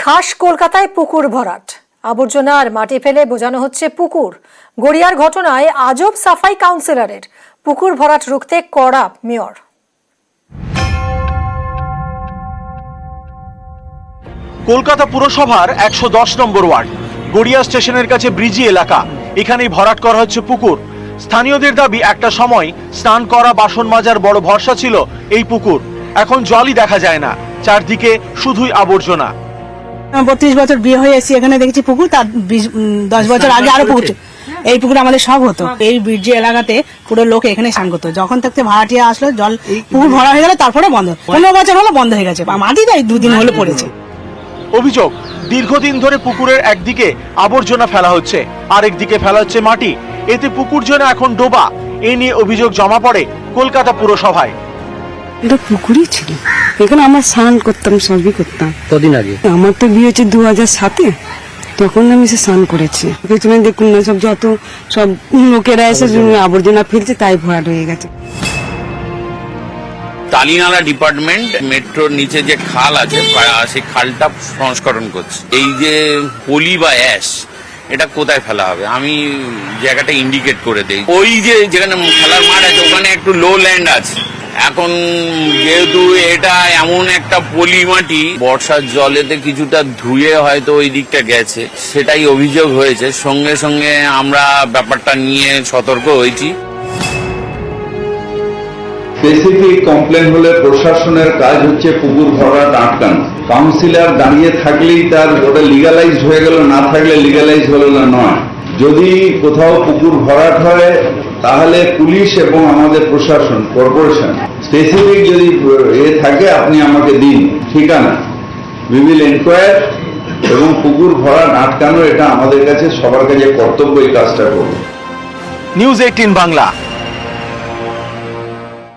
খাস কলকাতায় পুকুর ভরাট, আবর্জনা আর মাটি ফেলে বোঝানো হচ্ছে পুকুর। গড়িয়ার ঘটনায় আজব সাফাই কাউন্সিলরের, পুকুর ভরাট রুখতে কড়া মেয়র। কলকাতা পুরসভার 110 নম্বর ওয়ার্ড গড়িয়া স্টেশনের কাছে ব্রিজি এলাকা, এখানেই ভরাট করা হচ্ছে পুকুর। স্থানীয়দের দাবি, একটা সময় স্নান করা, বাসন মাজার বড় ভরসা ছিল এই পুকুর। এখন জলই দেখা যায় না, চারদিকে শুধুই আবর্জনা। 32 বছর বিয়ে হয়ে এসেছি, এখানে দেখছি পুকুর, তার 10 বছর আগে আরো পুকুর। এই পুকুর আমাদের সব হতো। এই ব্রিজি এলাকাতে পুরো লোক এখানে স্নান করতো। যখন থাকতে ভাড়াটিয়া আসলো, জল পুকুর ভরা হয়ে গেল, তারপরে বন্ধ। 15 বছর হলো বন্ধ হয়ে গেছে, মাটি তাই 2 দিন হলো পড়েছে। অভিযোগ, দীর্ঘদিন ধরে পুকুরের একদিকে আবর্জনা ফেলা হচ্ছে, আরেকদিকে ফেলা হচ্ছে মাটি, এতে পুকুর যেন এখন ডোবা। এই নিয়ে অভিযোগ জমা পড়ে কলকাতা পুরসভায়। এটা পুকুরই ছিল, এখানে আমরা স্নান করতাম, সবই করতাম। কদিন আগে আমার তো বিয়ে হচ্ছে 2007-এ, তখন আমি সে স্নান করেছি। পেছনে দেখুন না, সব লোকেরা এসে আবর্জনা ফেলছে, তাই ভরাট হয়ে গেছে। টালিনালা ডিপার্টমেন্ট মেট্রোর নিচে যে খাল আছে, সেই খালটা সংস্করণ করছে। এই যে পলি বা অ্যাশ, এটা কোথায় ফেলা হবে? আমি জায়গাটা ইন্ডিকেট করে দেই। ওই যে যেখানে খেলার মাঠ আছে, ওখানে একটু লো ল্যান্ড আছে। এখন যেহেতু এটা এমন একটা পলি মাটি, বর্ষার জলেতে কিছুটা ধুয়ে হয়তো ওই দিকটা গেছে, সেটাই অভিযোগ হয়েছে। সঙ্গে সঙ্গে আমরা ব্যাপারটা নিয়ে সতর্ক হয়েছি। স্পেসিফিক কমপ্লেন হলে প্রশাসনের কাজ হচ্ছে পুকুর ভরাট আটকানো। কাউন্সিলর দাঁড়িয়ে থাকলেই তার ওটা লিগালাইজ হয়ে গেল, না থাকলে লিগালাইজ হলো না, নয়। যদি কোথাও পুকুর ভরাট হয়, তাহলে পুলিশ এবং আমাদের প্রশাসন, কর্পোরেশন, স্পেসিফিক যদি থাকে, আপনি আমাকে দিন ঠিকানা, উই উইল এনকোয়ার, এবং পুকুর ভরাট আটকানো এটা আমাদের কাছে সবার কাছে কর্তব্য, এই কাজটা করব। নিউজ 18 বাংলা।